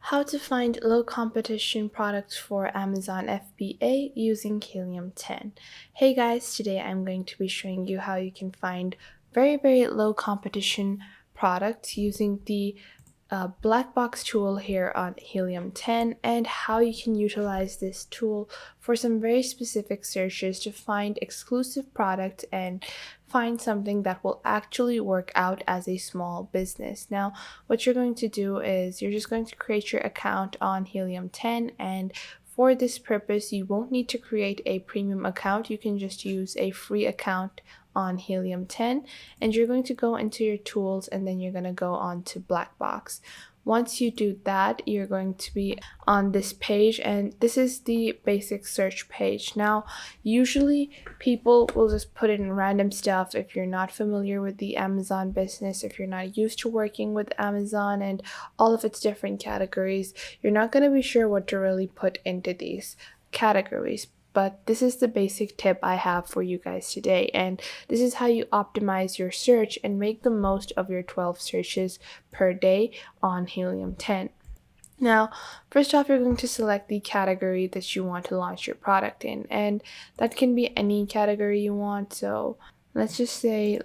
How to find low competition products for Amazon FBA using Helium10. Hey guys, today I'm going to be showing you how you can find very low competition products using the black box tool here on Helium10 and how you can utilize this tool for some very specific searches to find exclusive products and find something that will actually work out as a small business. Now, what you're going to do is you're just going to create your account on Helium10, and for this purpose, you won't need to create a premium account. You can just use a free account on Helium10, and you're going to go into your tools and then you're going to go on to black box. Once you do that, you're going to be on this page, and this is the basic search page. Now, usually people will just put in random stuff. If you're not familiar with the Amazon business, if you're not used to working with Amazon and all of its different categories, you're not going to be sure what to really put into these categories. But this is the basic tip I have for you guys today, and this is how you optimize your search and make the most of your 12 searches per day on Helium10. Now, first off, you're going to select the category that you want to launch your product in, and that can be any category you want. So let's just say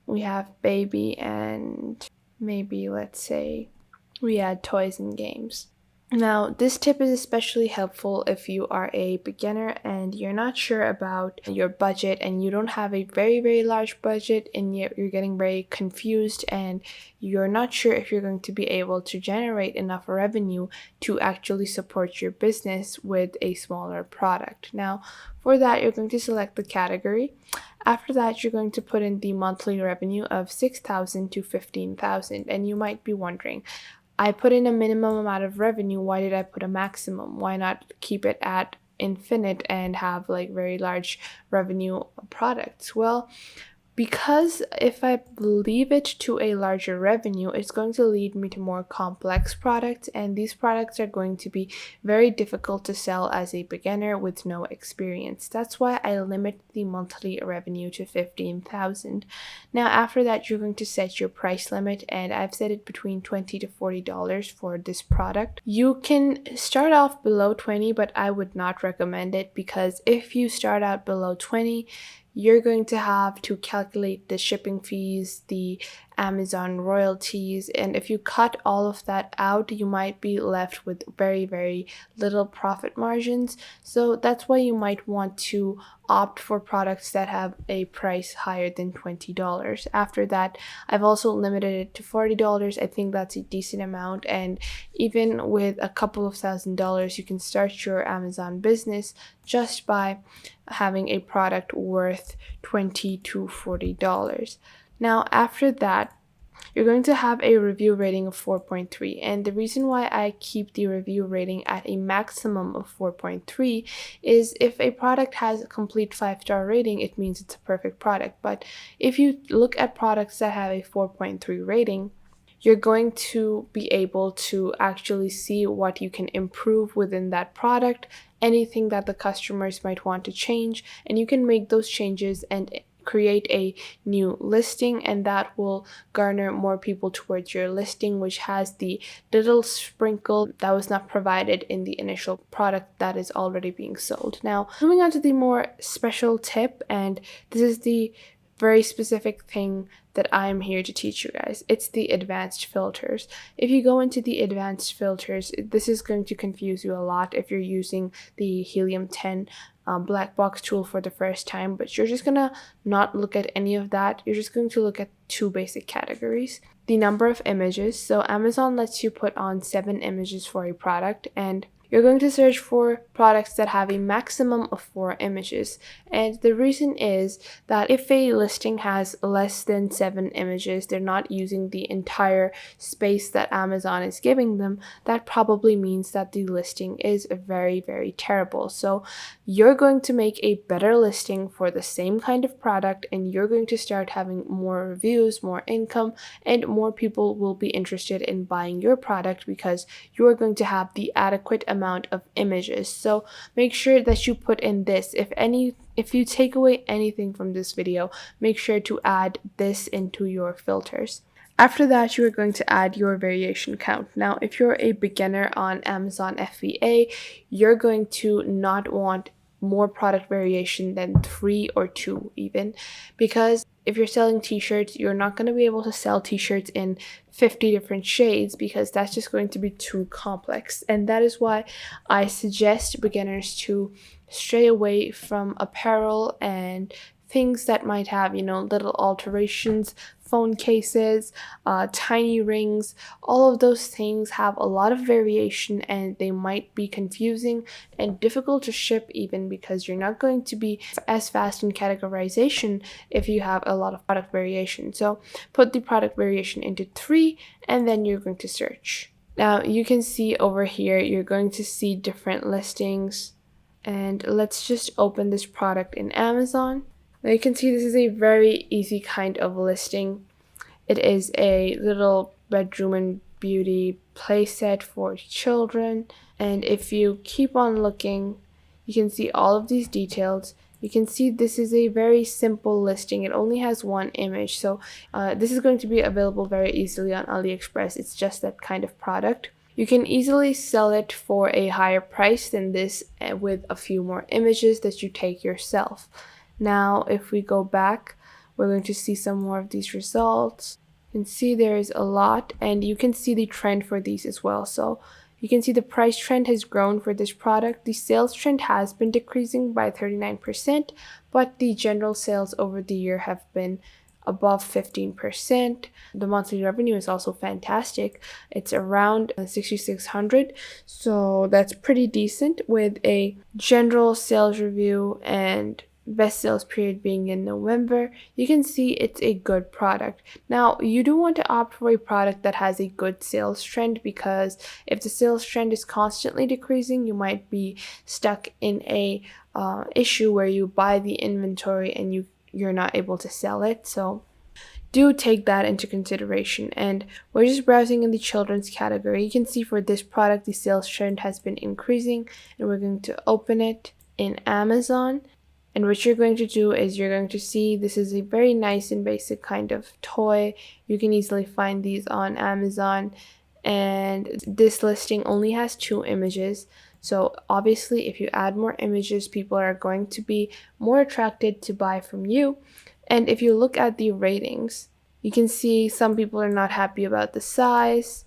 we have baby, and maybe let's say we add toys and games. Now, this tip is especially helpful if you are a beginner and you're not sure about your budget and you don't have a very large budget and yet you're getting very confused and you're not sure if you're going to be able to generate enough revenue to actually support your business with a smaller product. Now, for that, you're going to select the category. After that, you're going to put in the monthly revenue of $6,000 to $15,000, and you might be wondering, I put in a minimum amount of revenue, why did I put a maximum? Why not keep it at infinite and have like very large revenue products? Well, because if I leave it to a larger revenue, it's going to lead me to more complex products, and these products are going to be very difficult to sell as a beginner with no experience. That's why I limit the monthly revenue to $15,000. Now, after that, you're going to set your price limit, and I've set it between $20 to $40 for this product. You can start off below $20, but I would not recommend it, because if you start out below $20, you're going to have to calculate the shipping fees, the Amazon royalties, and if you cut all of that out, you might be left with very little profit margins. So that's why you might want to opt for products that have a price higher than $20. After that, I've also limited it to $40. I think that's a decent amount, and even with a couple of $1,000s, you can start your Amazon business just by having a product worth $20 to $40. Now, after that, you're going to have a review rating of 4.3, and the reason why I keep the review rating at a maximum of 4.3 is if a product has a complete 5-star rating, it means it's a perfect product. But if you look at products that have a 4.3 rating, you're going to be able to actually see what you can improve within that product, anything that the customers might want to change, and you can make those changes and create a new listing, and that will garner more people towards your listing, which has the little sprinkle that was not provided in the initial product that is already being sold. Now, moving on to the more special tip, and this is the very specific thing that I'm here to teach you guys. It's the advanced filters. If you go into the advanced filters, this is going to confuse you a lot if you're using the Helium10 black box tool for the first time, but you're just gonna not look at any of that. You're just going to look at two basic categories: the number of images. So Amazon lets you put on 7 images for a product, and you're going to search for products that have a maximum of 4 images. And the reason is that if a listing has less than 7 images, they're not using the entire space that Amazon is giving them. That probably means that the listing is very terrible. So you're going to make a better listing for the same kind of product, and you're going to start having more reviews, more income, and more people will be interested in buying your product because you're going to have the adequate amount of images. So make sure that you put in this. If you take away anything from this video, make sure to add this into your filters. After that, you are going to add your variation count. Now, if you're a beginner on Amazon FBA, you're going to not want more product variation than 3 or 2 even, because if you're selling t-shirts, you're not going to be able to sell t-shirts in 50 different shades because that's just going to be too complex. And that is why I suggest beginners to stray away from apparel and things that might have, little alterations, phone cases, tiny rings. All of those things have a lot of variation and they might be confusing and difficult to ship even because you're not going to be as fast in categorization if you have a lot of product variation. So put the product variation into 3 and then you're going to search. Now you can see over here, you're going to see different listings. And let's just open this product in Amazon. Now you can see this is a very easy kind of listing. It is a little bedroom and beauty playset for children. And if you keep on looking, you can see all of these details. You can see this is a very simple listing. It only has one image. So this is going to be available very easily on AliExpress. It's just that kind of product. You can easily sell it for a higher price than this with a few more images that you take yourself. Now, if we go back, we're going to see some more of these results. You can see there is a lot, and you can see the trend for these as well. So you can see the price trend has grown for this product. The sales trend has been decreasing by 39%, but the general sales over the year have been above 15%. The monthly revenue is also fantastic. It's around 6,600, so that's pretty decent with a general sales review and best sales period being in November. You can see it's a good product. Now, you do want to opt for a product that has a good sales trend because if the sales trend is constantly decreasing, you might be stuck in a issue where you buy the inventory and you're not able to sell it. So do take that into consideration. And we're just browsing in the children's category. You can see for this product, the sales trend has been increasing, and we're going to open it in Amazon. And what you're going to do is you're going to see this is a very nice and basic kind of toy. You can easily find these on Amazon. And this listing only has 2 images. So obviously, if you add more images, people are going to be more attracted to buy from you. And if you look at the ratings, you can see some people are not happy about the size.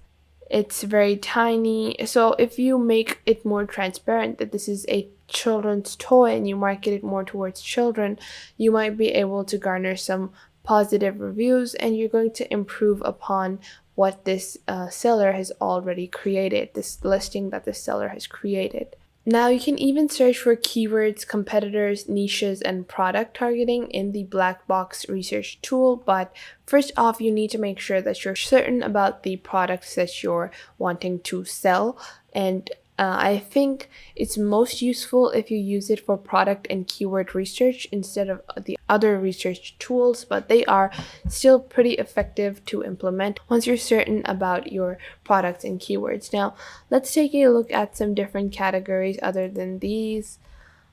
It's very tiny. So if you make it more transparent that this is a children's toy and you market it more towards children, you might be able to garner some positive reviews and you're going to improve upon what this seller has already created, this listing that the seller has created. Now you can even search for keywords, competitors, niches, and product targeting in the black box research tool. But first off, you need to make sure that you're certain about the products that you're wanting to sell. And I think it's most useful if you use it for product and keyword research instead of the other research tools, but they are still pretty effective to implement once you're certain about your products and keywords. Now, let's take a look at some different categories other than these.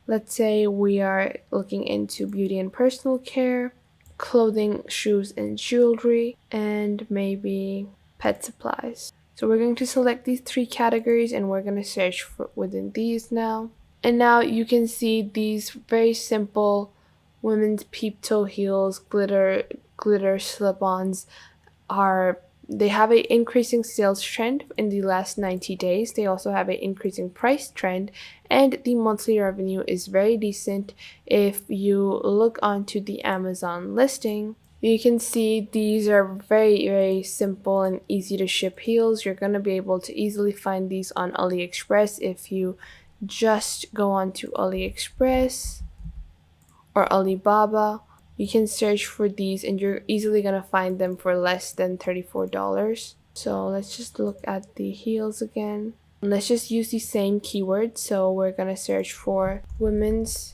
Let's say we are looking into beauty and personal care, clothing, shoes, and jewelry, and maybe pet supplies. So we're going to select these 3 categories and we're going to search for within these now. And now you can see these very simple women's peep toe heels, glitter slip-ons they have an increasing sales trend in the last 90 days. They also have an increasing price trend, and the monthly revenue is very decent. If you look onto the Amazon listing, you can see these are very, very simple and easy to ship heels. You're going to be able to easily find these on AliExpress if you just go on to AliExpress or Alibaba. You can search for these and you're easily going to find them for less than $34. So let's just look at the heels again. And let's just use the same keyword. So we're going to search for women's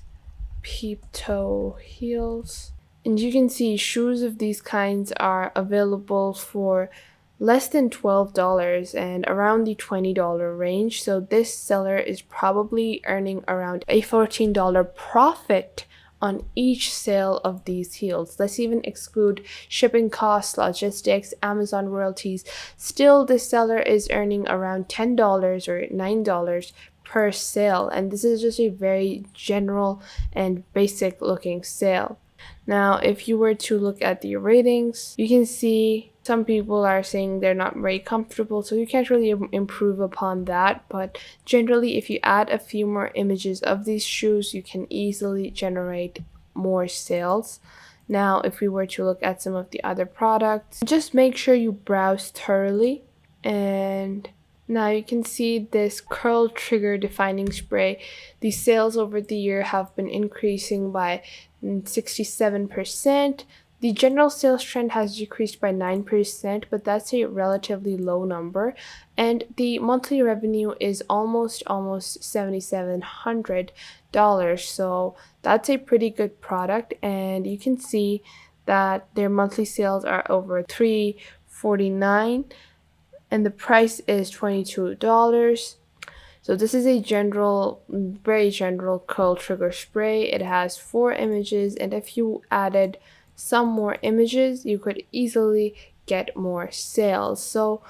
peep toe heels. And you can see shoes of these kinds are available for less than $12 and around the $20 range. So this seller is probably earning around a $14 profit on each sale of these heels. Let's even exclude shipping costs, logistics, Amazon royalties. Still, the seller is earning around $10 or $9 per sale, and this is just a very general and basic looking sale. Now, if you were to look at the ratings, you can see some people are saying they're not very comfortable, so you can't really improve upon that. But generally, if you add a few more images of these shoes, you can easily generate more sales. Now, if we were to look at some of the other products, just make sure you browse thoroughly. And now you can see this curl trigger defining spray. The sales over the year have been increasing by 67%. The general sales trend has decreased by 9%, but that's a relatively low number. And the monthly revenue is almost $7,700. So that's a pretty good product. And you can see that their monthly sales are over $349, and the price is $22. So this is a very general curl trigger spray. It has 4 images, and if you added some more images, you could easily get more sales. So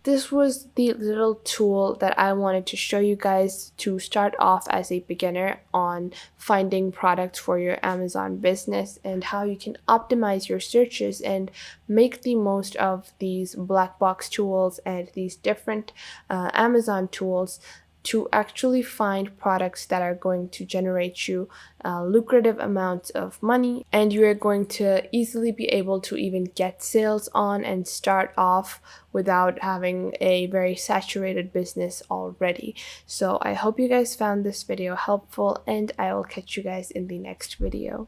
this was the little tool that I wanted to show you guys to start off as a beginner on finding products for your Amazon business and how you can optimize your searches and make the most of these black box tools and these different Amazon tools to actually find products that are going to generate you lucrative amounts of money, and you are going to easily be able to even get sales on and start off without having a very saturated business already. So I hope you guys found this video helpful, and I will catch you guys in the next video.